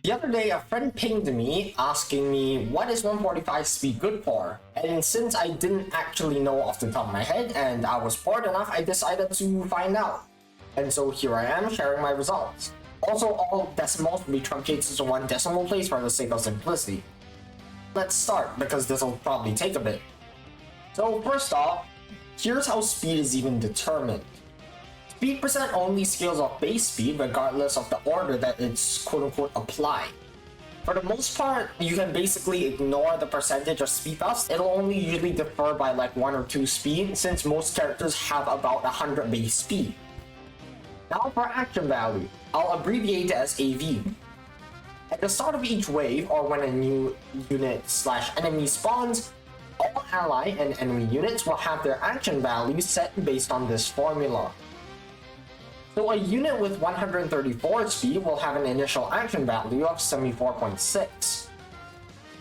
The other day, a friend pinged me asking me what is 145 speed good for, and since I didn't actually know off the top of my head and I was bored enough, I decided to find out. And so here I am sharing my results. Also, all decimals will be truncated to one decimal place for the sake of simplicity. Let's start, because this will probably take a bit. So first off, here's how speed is even determined. Speed percent only scales off base speed regardless of the order that it's quote-unquote applied. For the most part, you can basically ignore the percentage of speed buffs. It'll only usually differ by like 1 or 2 speed, since most characters have about 100 base speed. Now for action value, I'll abbreviate it as AV. At the start of each wave, or when a new unit/enemy spawns, all ally and enemy units will have their action value set based on this formula. So a unit with 134 speed will have an initial action value of 74.6.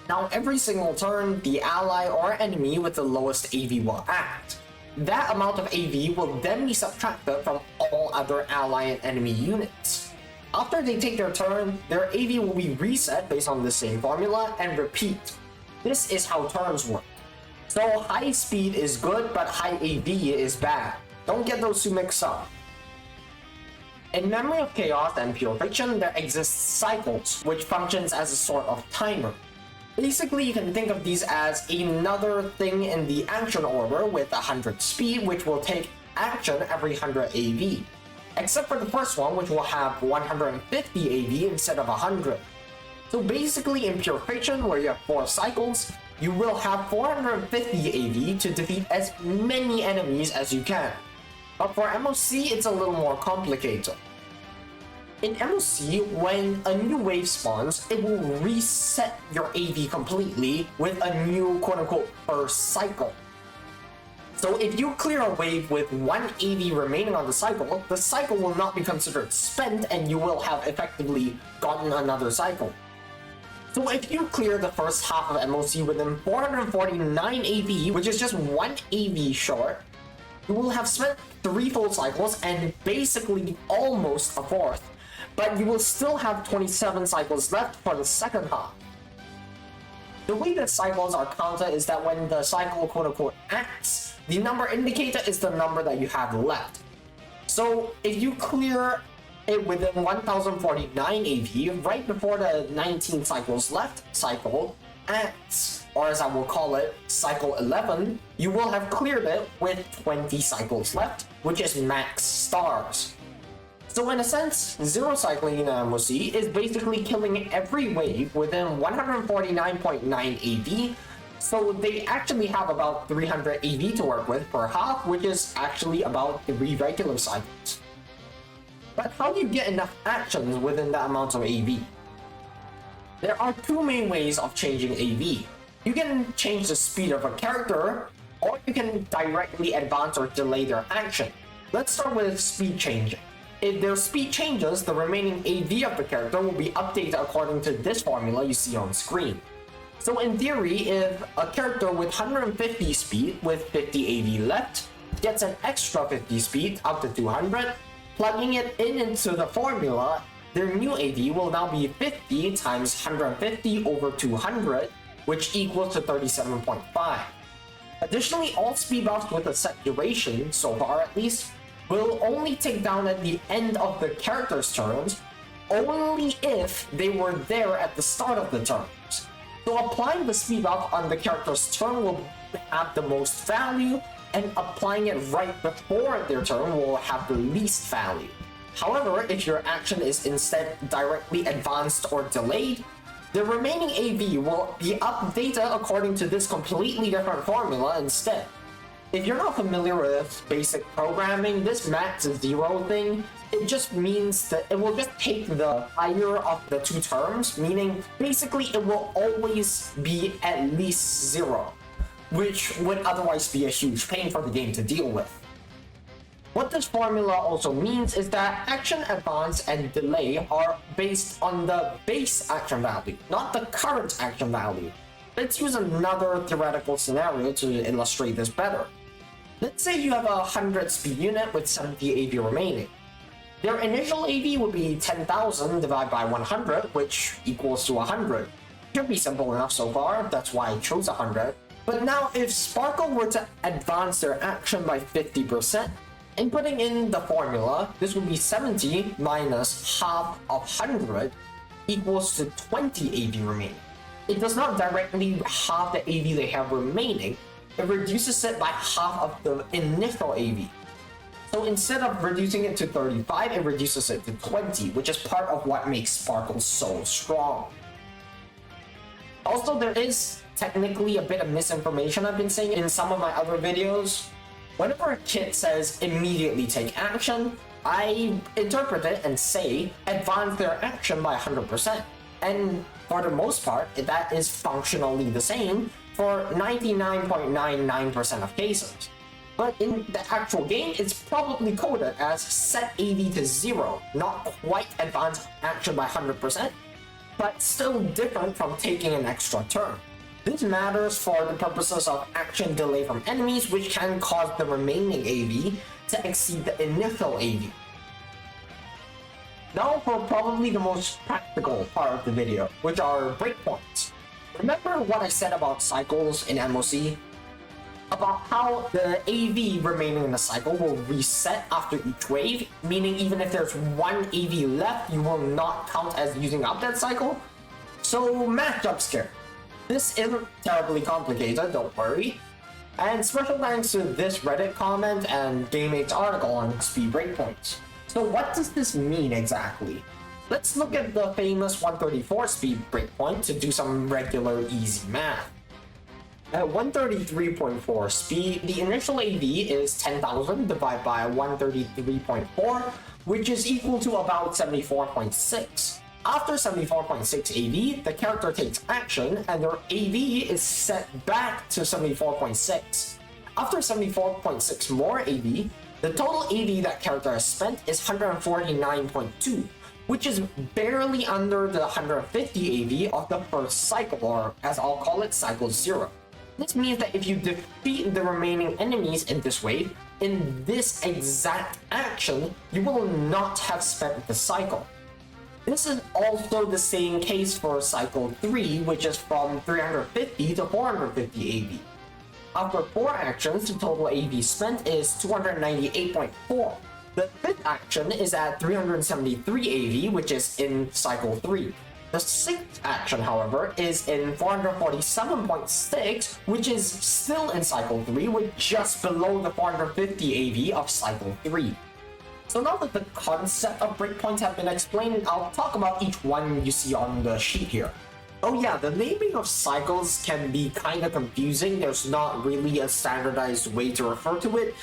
Now every single turn, the ally or enemy with the lowest AV will act. That amount of AV will then be subtracted from all other ally and enemy units. After they take their turn, their AV will be reset based on the same formula and repeat. This is how turns work. So high speed is good, but high AV is bad. Don't get those two mixed up. In Memory of Chaos and Pure Fiction, there exists cycles, which functions as a sort of timer. Basically, you can think of these as another thing in the action order with 100 speed, which will take action every 100 AV. Except for the first one, which will have 150 AV instead of 100. So basically, in Pure Fiction, where you have 4 cycles, you will have 450 AV to defeat as many enemies as you can. But for MOC, it's a little more complicated. In MOC, when a new wave spawns, it will reset your AV completely with a new quote-unquote first cycle. So if you clear a wave with 1 AV remaining on the cycle will not be considered spent and you will have effectively gotten another cycle. So if you clear the first half of MOC within 449 AV, which is just 1 AV short, you will have spent 3 full cycles and basically almost a fourth, but you will still have 27 cycles left for the second half. The way that cycles are counted is that when the cycle quote-unquote acts, the number indicator is the number that you have left. So if you clear it within 1049 AV, right before the 19 cycles left cycle acts, or as I will call it, cycle 11, you will have cleared it with 20 cycles left, which is max stars. So in a sense, zero cycling in MOC is basically killing every wave within 149.9 AV, so they actually have about 300 AV to work with per half, which is actually about 3 regular cycles. But how do you get enough actions within that amount of AV? There are 2 main ways of changing AV. You can change the speed of a character, or you can directly advance or delay their action. Let's start with speed changing. If their speed changes, the remaining AV of the character will be updated according to this formula you see on screen. So in theory, if a character with 150 speed with 50 AV left gets an extra 50 speed up to 200, plugging it into the formula, their new AV will now be 50 times 150 over 200, which equals to 37.5. Additionally, all speed buffs with a set duration, so far at least, will only take down at the end of the character's turns, only if they were there at the start of the turns. So applying the speed buff on the character's turn will have the most value, and applying it right before their turn will have the least value. However, if your action is instead directly advanced or delayed, the remaining AV will be updated according to this completely different formula instead. If you're not familiar with basic programming, this max zero thing, it just means that it will just take the higher of the 2 terms, meaning basically it will always be at least 0, which would otherwise be a huge pain for the game to deal with. What this formula also means is that action advance and delay are based on the base action value, not the current action value. Let's use another theoretical scenario to illustrate this better. Let's say you have a 100 speed unit with 70 AV remaining. Their initial AV would be 10,000 divided by 100, which equals to 100. Should be simple enough so far, that's why I chose 100. But now if Sparkle were to advance their action by 50%, inputting in the formula, this would be 70 minus half of 100 equals to 20 AV remaining. It does not directly halve the AV they have remaining, it reduces it by half of the initial AV. So instead of reducing it to 35, it reduces it to 20, which is part of what makes Sparkle so strong. Also, there is technically a bit of misinformation I've been saying in some of my other videos. Whenever a kid says immediately take action, I interpret it and say advance their action by 100%. And for the most part, that is functionally the same for 99.99% of cases. But in the actual game, it's probably coded as set AV to 0, not quite advance action by 100%, but still different from taking an extra turn. This matters for the purposes of action delay from enemies, which can cause the remaining AV to exceed the initial AV. Now for probably the most practical part of the video, which are breakpoints. Remember what I said about cycles in MOC? About how the AV remaining in the cycle will reset after each wave, meaning even if there's one AV left, you will not count as using up that cycle? So math jump scare. This isn't terribly complicated, don't worry. And special thanks to this Reddit comment and GameAid's article on SPD Breakpoints. So what does this mean exactly? Let's look at the famous 134 speed breakpoint to do some regular easy math. At 133.4 speed, the initial AV is 10,000 divided by 133.4, which is equal to about 74.6. After 74.6 AV, the character takes action and their AV is set back to 74.6. After 74.6 more AV, the total AV that character has spent is 149.2, which is barely under the 150 AV of the first cycle, or as I'll call it, cycle 0. This means that if you defeat the remaining enemies in this wave, in this exact action, you will not have spent the cycle. This is also the same case for cycle 3, which is from 350 to 450 AV. After 4 actions, the total AV spent is 298.4. The 5th action is at 373 AV, which is in cycle 3. The 6th action, however, is in 447.6, which is still in cycle 3, with just below the 450 AV of cycle 3. So now that the concept of breakpoints have been explained, I'll talk about each one you see on the sheet here. Oh yeah, the naming of cycles can be kinda confusing. There's not really a standardized way to refer to it.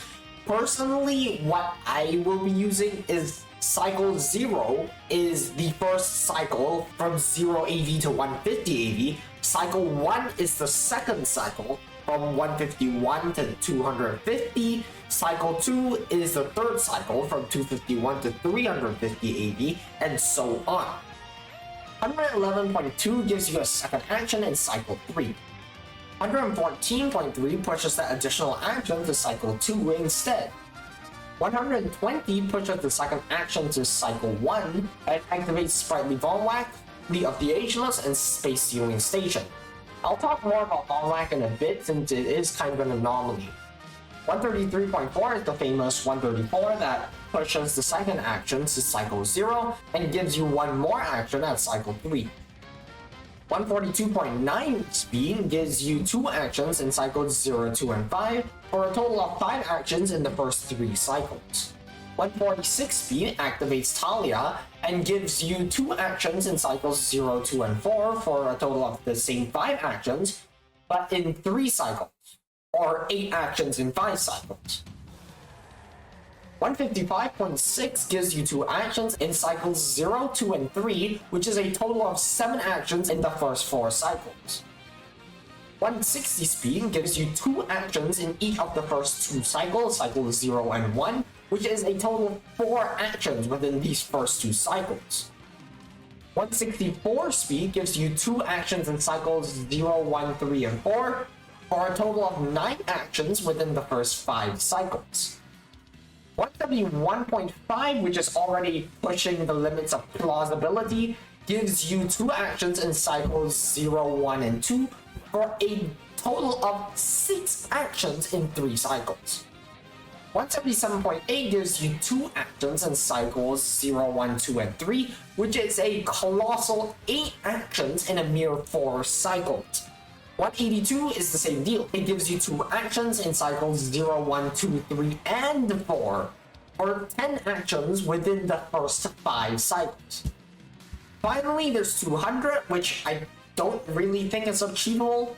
Personally, what I will be using is cycle 0 is the first cycle from 0 AV to 150 AV. Cycle 1 is the second cycle from 151 to 250. Cycle 2 is the third cycle from 251 to 350 AV, and so on. 111.2 gives you a second action in cycle 3. 114.3 pushes that additional action to cycle 2 instead. 120 pushes the second action to cycle 1 and activates Sprightly Volwhack, Fleet of the Ageless, and Space Sealing Station. I'll talk more about Volwhack in a bit since it is kind of an anomaly. 133.4 is the famous 134 that pushes the second action to cycle 0 and gives you one more action at cycle 3. 142.9 speed gives you 2 actions in cycles 0, 2, and 5 for a total of 5 actions in the first 3 cycles. 146 speed activates Talia and gives you 2 actions in cycles 0, 2, and 4 for a total of the same 5 actions, but in 3 cycles, or 8 actions in 5 cycles. 155.6 gives you 2 actions in cycles 0, 2, and 3, which is a total of 7 actions in the first 4 cycles. 160 speed gives you 2 actions in each of the first 2 cycles, cycles 0 and 1, which is a total of 4 actions within these first 2 cycles. 164 speed gives you 2 actions in cycles 0, 1, 3, and 4, for a total of 9 actions within the first 5 cycles. 171.5, which is already pushing the limits of plausibility, gives you 2 actions in cycles 0, 1, and 2 for a total of 6 actions in 3 cycles. 177.8 gives you 2 actions in cycles 0, 1, 2, and 3, which is a colossal 8 actions in a mere 4 cycles. 182 is the same deal. It gives you 2 actions in cycles 0, 1, 2, 3, and 4, or 10 actions within the first 5 cycles. Finally, there's 200, which I don't really think is achievable,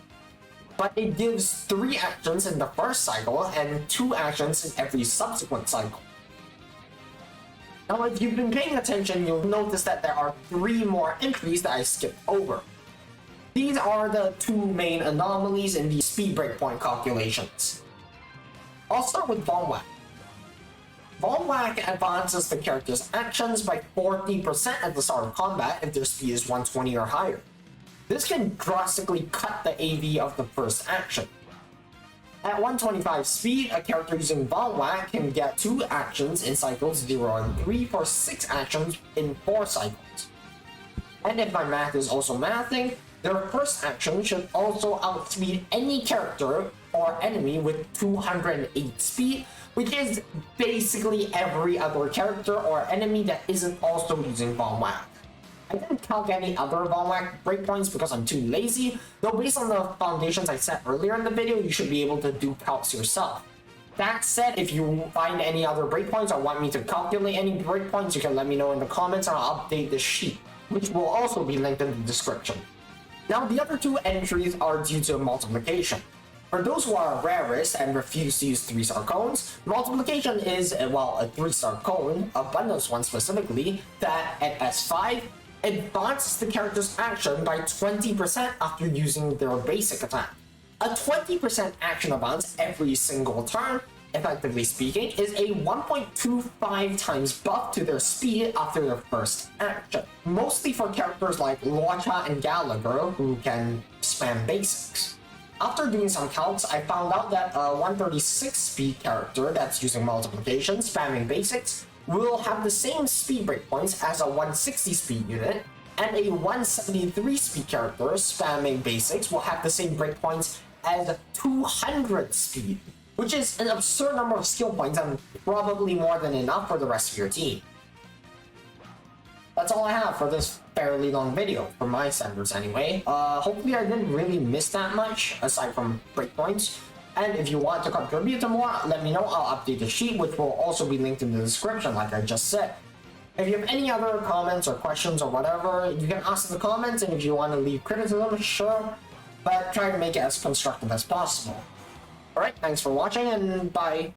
but it gives 3 actions in the first cycle and 2 actions in every subsequent cycle. Now, if you've been paying attention, you'll notice that there are 3 more entries that I skipped over. These are the 2 main anomalies in the speed breakpoint calculations. I'll start with Von Whack. Von Whack advances the character's actions by 40% at the start of combat if their speed is 120 or higher. This can drastically cut the AV of the first action. At 125 speed, a character using Von Whack can get 2 actions in cycles 0 and 3 for 6 actions in 4 cycles. And if my math is also mathing, their first action should also outspeed any character or enemy with 208 speed, which is basically every other character or enemy that isn't also using Von Whack. I didn't calc any other Von Whack breakpoints because I'm too lazy, though based on the foundations I set earlier in the video, you should be able to do calcs yourself. That said, if you find any other breakpoints or want me to calculate any breakpoints, you can let me know in the comments and I'll update the sheet, which will also be linked in the description. Now, the other 2 entries are due to multiplication. For those who are rarest and refuse to use 3-star cones, multiplication is, well, a 3-star cone, abundance one specifically, that at S5 advances the character's action by 20% after using their basic attack. A 20% action advance every single turn, effectively speaking, is a 1.25 times buff to their speed after their first action. Mostly for characters like Locha and Gallagher, who can spam basics. After doing some calcs, I found out that a 136 speed character that's using multiplication, spamming basics, will have the same speed breakpoints as a 160 speed unit, and a 173 speed character spamming basics will have the same breakpoints as 200 speed, which is an absurd number of skill points and probably more than enough for the rest of your team. That's all I have for this fairly long video, for my standards anyway. Hopefully I didn't really miss that much, aside from breakpoints. And if you want to contribute to more, let me know. I'll update the sheet, which will also be linked in the description, like I just said. If you have any other comments or questions or whatever, you can ask in the comments, and if you want to leave criticism, sure, but try to make it as constructive as possible. Alright, thanks for watching, and bye.